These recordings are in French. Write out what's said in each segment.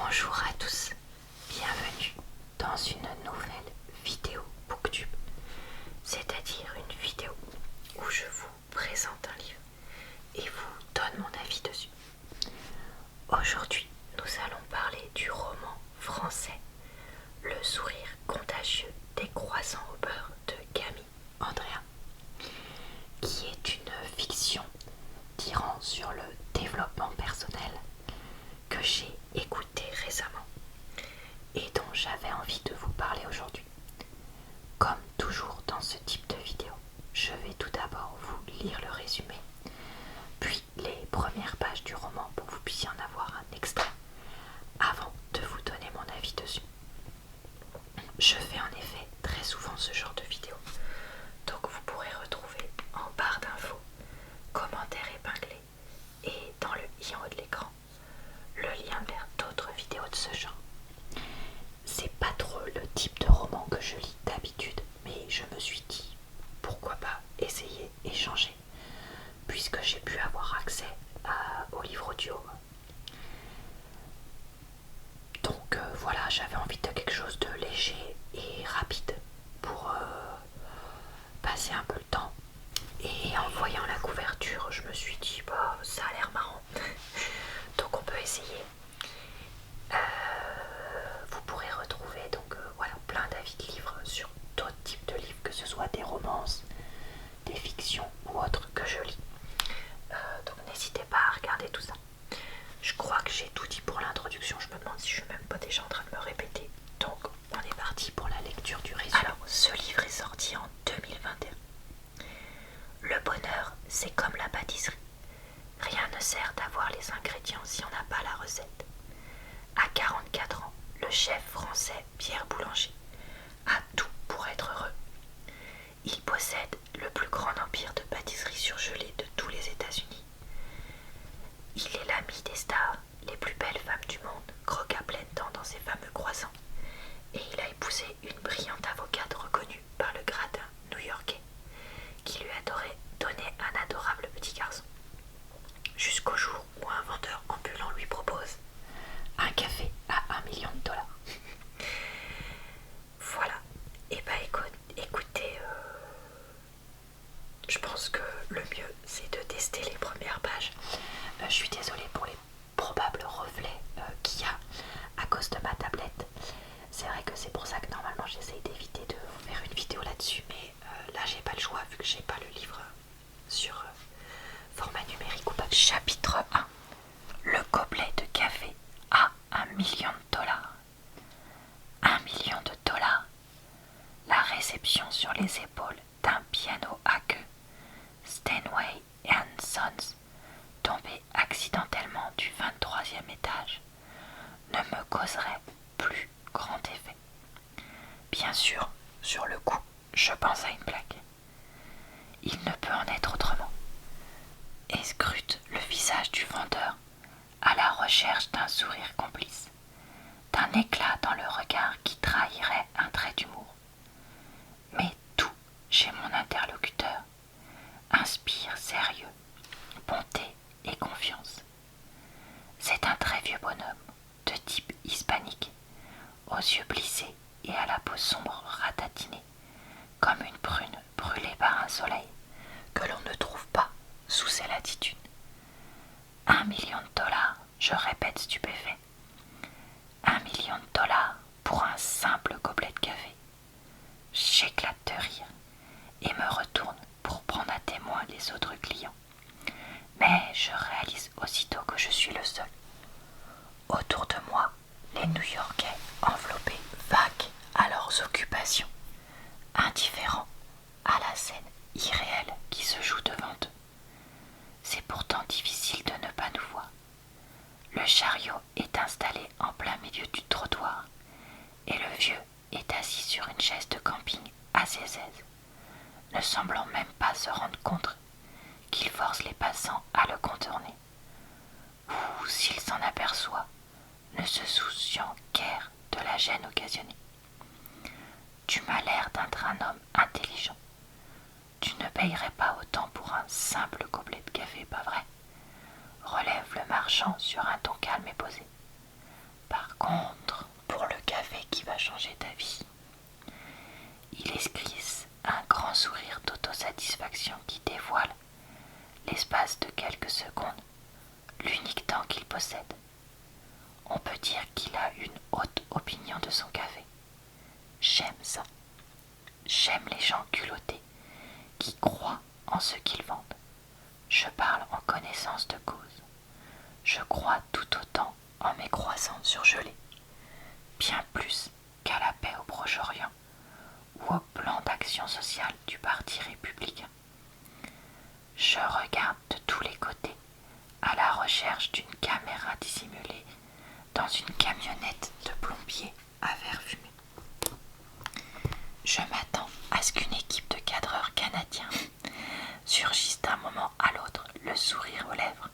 Bonjour à tous, bienvenue dans une nouvelle vidéo Booktube, c'est-à-dire une vidéo où je vous présente un livre et vous donne mon avis dessus. Aujourd'hui, nous allons parler du roman français Le sourire contagieux des croissants au beurre de Camille Andréa, qui est une fiction tirant sur le développement personnel que j'ai écouté récemment et dont j'avais envie de vous parler aujourd'hui. Comme toujours dans ce type de vidéo, je vais tout d'abord vous lire le résumé, puis les premières pages du roman pour que vous puissiez en avoir un extrait avant de vous donner mon avis dessus. Je fais en effet très souvent ce genre de vidéo, donc vous pourrez retrouver en barre d'infos, commentaires épinglés et dans le i en haut de l'écran le lien vers d'autres vidéos de ce genre. C'est pas trop le type de roman que je lis d'habitude, mais je me suis dit pourquoi pas essayer et changer, puisque j'ai pu avoir accès au livre audio. Donc voilà, j'avais envie de quelque chose de léger et rapide pour passer un peu le temps. Et en voyant la couverture, je me suis dit bah ça a l'air marrant, donc on peut essayer. Vous pourrez retrouver donc voilà plein d'avis de livres sur d'autres types de livres, que ce soit des romances, des fictions ou autres que je lis. Donc n'hésitez pas à regarder tout ça. Je crois que j'ai tout dit pour l'introduction, je me demande si je suis même pas déjà en train de me répéter. Donc on est parti pour la lecture du résumé. Alors ce livre est sorti en 2021. Le bonheur, c'est comme la pâtisserie. Rien ne sert d'avoir les ingrédients si on n'a pas la recette. À 44 ans, le chef français Pierre Boulanger a tout pour être heureux. Il possède le plus grand empire de pâtisserie surgelée de tous les États-Unis. Il est l'ami des stars, les plus belles femmes du monde, croquent à pleines dents dans ses fameux croissants. Et il a épousé une brillante avocate reconnue par le gratin new-yorkais, qui lui a donné un adorable petit garçon. Jusqu'au jour où un vendeur ambulant lui propose un café à $1 million. Voilà. Et bah écoutez, je pense que le mieux c'est de tester les premières pages. Je suis désolée pour les probables reflets qu'il y a à cause de ma tablette. C'est vrai que c'est pour ça que normalement j'essaye d'éviter de vous faire une vidéo là-dessus, mais là j'ai pas le choix vu que j'ai pas le livre sur format numérique ou pas. Chapitre 1. Le gobelet de café à $1 million. $1 million. La réception sur les épaules d'un piano à queue, Steinway & Sons, tombé accidentellement du 23e étage, ne me causerait plus grand effet. Bien sûr, sur le coup, je pense à une blague. Il ne peut en être autrement. Et scrute le visage du vendeur à la recherche d'un sourire complice, d'un éclat dans le regard qui trahirait un trait d'humour. Mais tout chez mon interlocuteur inspire sérieux, bonté et confiance. C'est un très vieux bonhomme de type hispanique, aux yeux plissés et à la peau sombre ratatinée, comme une prune brûlée par un soleil que l'on ne trouve pas sous ces latitudes. $1 million, je répète stupéfait. $1 million pour un simple gobelet de café. J'éclate de rire et me retourne pour prendre à témoin les autres clients. Mais je réalise aussitôt que je suis le seul. Autour de moi, les New-Yorkais enveloppés vagues à leurs occupations, indifférents à la scène irréelle qui se joue devant eux. C'est pourtant difficile de ne pas nous voir. Le chariot est installé en plein milieu du trottoir et le vieux est assis sur une chaise de camping à ses aises, ne semblant même pas se rendre compte qu'il force les passants à le contourner, ou s'il s'en aperçoit, ne se souciant guère de la gêne occasionnée. Tu m'as l'air d'être un homme intelligent. Tu ne payerais pas autant pour un simple gobelet de café, pas vrai? Relève le marchand sur un ton calme et posé. Par changer ta vie. Il esquisse un grand sourire d'autosatisfaction qui dévoile, l'espace de quelques secondes, l'unique dent qu'il possède. On peut dire qu'il a une haute opinion de son café. J'aime ça. J'aime les gens culottés qui croient en ce qu'ils vendent. Je parle en connaissance de cause. Je crois tout autant en mes croissants surgelés, bien plus qu'à la paix au Proche-Orient ou au plan d'action sociale du Parti républicain. Je regarde de tous les côtés à la recherche d'une caméra dissimulée dans une camionnette de plombier à verre fumé. Je m'attends à ce qu'une équipe de cadreurs canadiens surgisse d'un moment à l'autre, le sourire aux lèvres,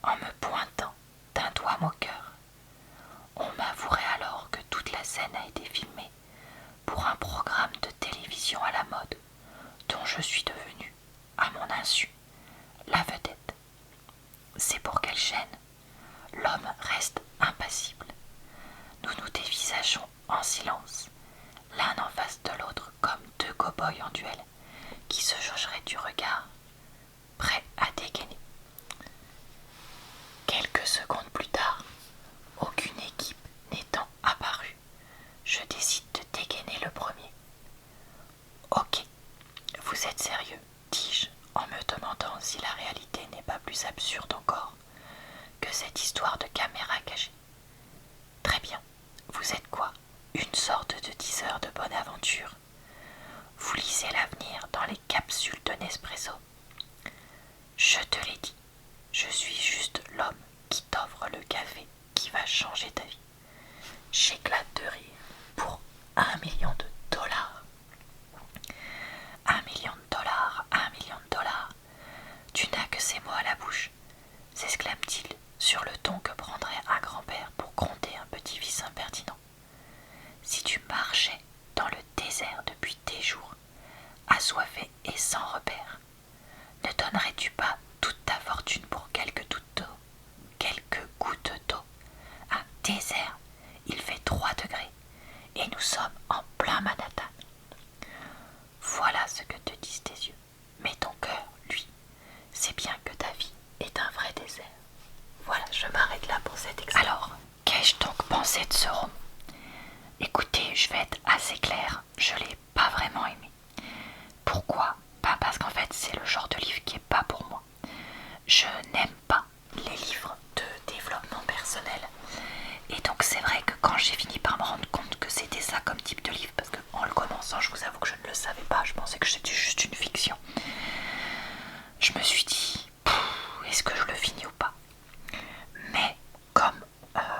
en me pointant d'un doigt moqueur. On m'avouerait alors que toute la scène a été filmée pour un programme de télévision à la mode dont je suis devenue, à mon insu, la vedette. C'est pour quelle chaîne? L'homme reste impassible. Nous nous dévisageons en silence, l'un en face de l'autre comme deux cow-boys en duel, qui se jaugeraient du regard, prêts à dégainer. Quelques secondes plus tard, aucune équipe n'étant apparue, je décide de dégainer le premier. Ok, vous êtes sérieux, dis-je, en me demandant si la réalité n'est pas plus absurde encore que cette histoire de caméra cachée. Très bien, vous êtes quoi? Une sorte de teaser de bonne aventure? Vous lisez l'avenir dans les capsules de Nespresso? Je te l'ai dit, je suis juste l'homme qui t'offre le café qui va changer ta vie. J'éclate de rire pour $1 million. $1 million, $1 million. Tu n'as que ces mots à la bouche, s'exclame-t-il sur le ton que prendrait un grand-père pour gronder un petit-fils impertinent. Si tu marchais dans le désert depuis des jours, assoiffé et sans repère, ne donnerais-tu pas toute ta fortune pour quelques gouttes d'eau? Un désert, il fait 3 degrés et nous sommes en plein Manhattan. Voilà ce que te disent tes yeux. Mais ton cœur, lui, sait bien que ta vie est un vrai désert. Voilà, je m'arrête là pour cet extrait. Alors, qu'ai-je donc pensé de ce roman? Écoutez, je vais être assez claire, je l'ai pas vraiment aimé. Pourquoi? Parce qu'en fait, c'est le genre de livre qui est pas pour moi. Je n'aime pas les livres de développement personnel. Et donc c'est vrai que quand j'ai fini par me rendre compte que c'était ça comme type de livre, parce qu'en le commençant, je vous avoue que je ne le savais pas, je pensais que c'était juste une fiction. Je me suis dit, est-ce que je le finis ou pas? Mais comme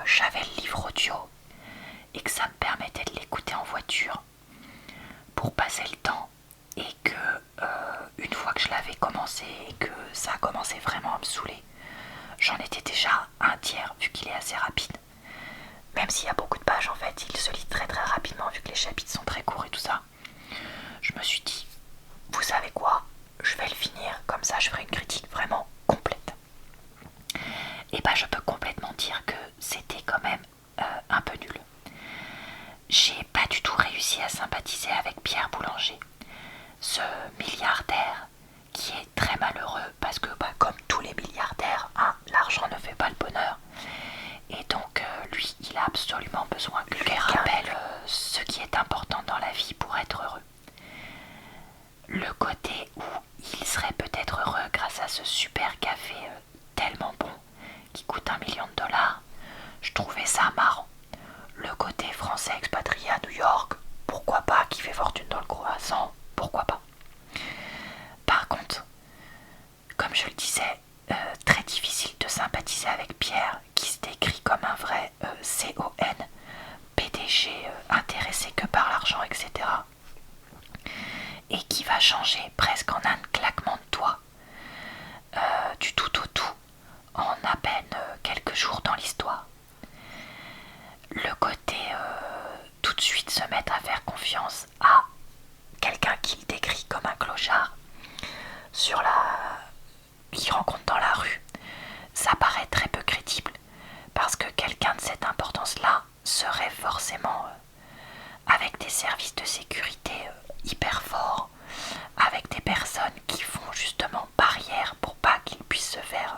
j'avais le livre audio et que ça me permettait de l'écouter en voiture pour passer le temps, et que une fois que je l'avais commencé et que ça a commencé vraiment à me saouler, j'en étais déjà un tiers vu qu'il est assez rapide. Même s'il y a beaucoup de pages, en fait, il se lit très très rapidement vu que les chapitres sont très courts et tout ça. Je me suis dit, vous savez quoi, je vais le finir, comme ça je ferai une critique vraiment complète. Et bah je peux complètement dire que c'était quand même un peu nul. J'ai pas du tout réussi à sympathiser avec Pierre Boulanger, ce milliardaire qui est très malheureux parce que comme tous les milliardaires, hein, l'argent ne fait pas le bonheur. Et donc lui, il a absolument besoin que lui rappelle ce qui est important dans la vie pour être heureux. Le côté où il serait peut-être heureux grâce à ce super café tellement bon qui coûte $1 million, je trouvais ça marrant. Le côté français expatrié à New York, pourquoi pas, qui fait fortune dans le croissant, pourquoi pas. Par contre, comme je le disais, très difficile de sympathiser avec Pierre, qui se décrit comme un vrai CON, PDG intéressé que par l'argent, etc. Et qui va changer presque en un claquement de doigts, du tout au tout, en à peine quelques jours dans l'histoire. Le côté tout de suite se mettre à faire confiance à quelqu'un qu'il décrit comme un clochard qu'il rencontre dans la rue, ça paraît très peu crédible parce que quelqu'un de cette importance-là serait forcément avec des services de sécurité hyper forts, avec des personnes qui font justement barrière pour pas qu'ils puissent se faire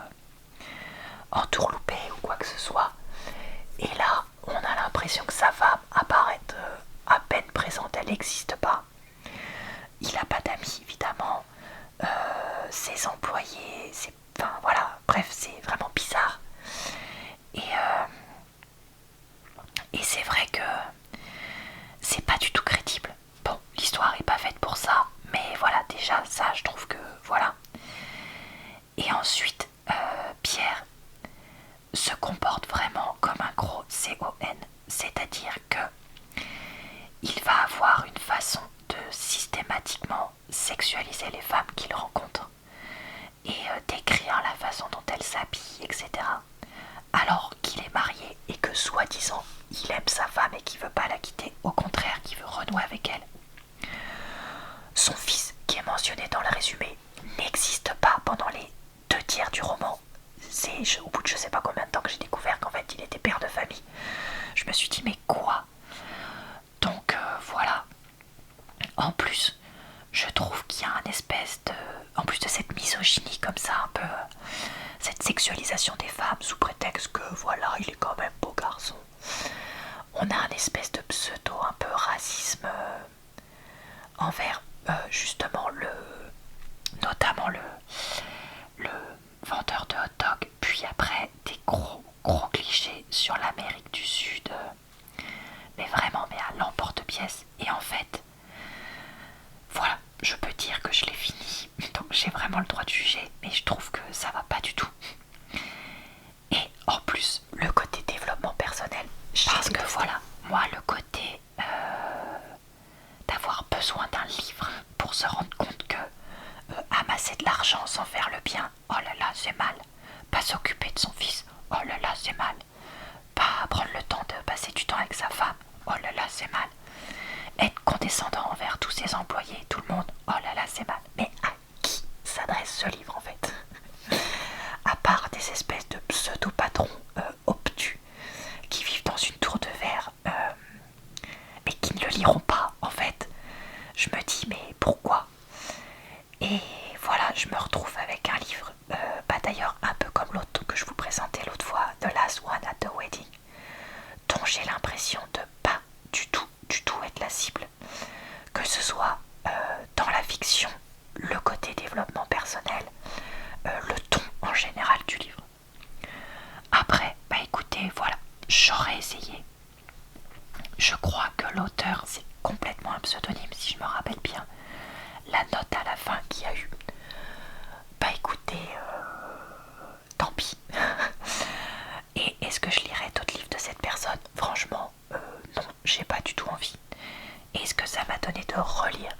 entourlouper ou quoi que ce soit. Et là, on a l'impression que sa femme apparaît à peine présente, elle n'existe pas. Il n'a pas d'amis évidemment, ses employés, enfin voilà, bref, c'est vraiment bizarre. Et c'est vrai que c'est pas du tout crédible. Bon, l'histoire est pas faite pour ça, mais voilà, déjà ça, je trouve que voilà. Et ensuite, Pierre se comporte vraiment comme un gros CON, c'est-à-dire que il va avoir une façon de systématiquement sexualiser les femmes qu'il rencontre et décrire la façon dont elles s'habillent, etc. Alors qu'il est marié et que soi-disant il aime sa femme et qu'il veut pas la quitter, au contraire qu'il veut renouer avec elle. Son fils, qui est mentionné dans le résumé, n'existe pas pendant les 2 tiers du roman. C'est au bout de je sais pas combien de temps que j'ai découvert qu'en fait il était père de famille. Je me suis dit mais quoi? Donc voilà. En plus, je trouve qu'il y a un espèce de... En plus de cette misogynie comme ça, un peu... cette sexualisation des femmes sous prétexte que voilà, il est quand même beau garçon. On a un espèce de pseudo un peu racisme envers justement notamment le vendeur de hot dog, puis après des gros clichés sur l'Amérique du Sud, mais vraiment mais à l'emporte-pièce. Et en fait, voilà, je peux dire que je l'ai fini, donc j'ai vraiment le droit de juger, mais je trouve que ça va pas du tout. Et en plus, le côté développement personnel, parce que voilà, moi le côté d'avoir besoin d'un livre pour se rendre compte que amasser de l'argent sans faire le bien, oh là là c'est mal. Pas s'occuper de son fils, oh là là c'est mal. Pas prendre le temps de passer du temps avec sa femme, oh là là c'est mal. Être condescendant envers tous ses employés, tout le monde, oh là là c'est mal. Mais à qui s'adresse ce livre en fait? À part des espèces de pseudo-patrons obtus qui vivent dans une tour de verre mais qui ne le liront pas en fait. Je me dis mais pourquoi? Et voilà, je me retrouve avec un livre, d'ailleurs un peu comme l'autre que je vous présentais l'autre fois, The Last One at the Wedding, dont j'ai l'impression de pas du tout être la cible. Que ce soit dans la fiction, le côté développement personnel, le ton en général du livre. Après, bah écoutez, voilà, j'aurais essayé. Je crois que l'auteur, c'est complètement un pseudonyme si je me rappelle bien. La note à la fin qu'il y a eu, bah écoutez, tant pis. Et est-ce que je lirai d'autres livres de cette personne? Franchement, non, j'ai pas du tout envie. Est-ce que ça m'a donné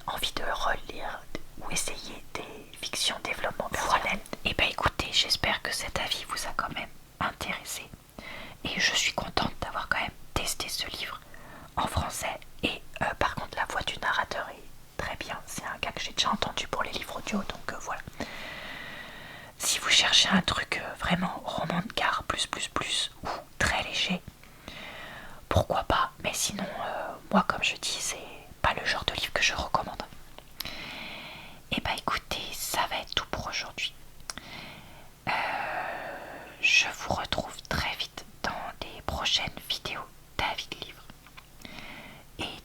envie de relire ou essayer des fictions développement personnel? Voilà. Et bah écoutez, j'espère que cet avis vous a quand même intéressé. Et je suis contente d'avoir quand même testé ce livre en français. Et par contre, la voix du narrateur est très bien. C'est un gars que j'ai déjà entendu pour les livres audio, donc voilà. Si vous cherchez un truc vraiment roman de gare ou très léger, pourquoi pas, mais sinon moi comme je dis c'est pas le genre de livre que je recommande. Et bah écoutez, ça va être tout pour aujourd'hui. Je vous retrouve très vite dans des prochaines vidéos d'avis de livres et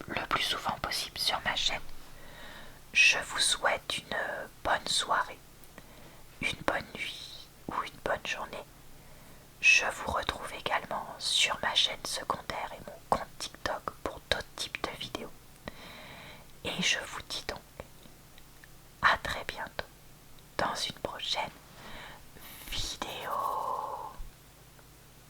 le plus souvent possible sur ma chaîne. Je vous souhaite une bonne soirée, une bonne nuit ou une bonne journée. Je vous retrouve également sur ma chaîne secondaire et mon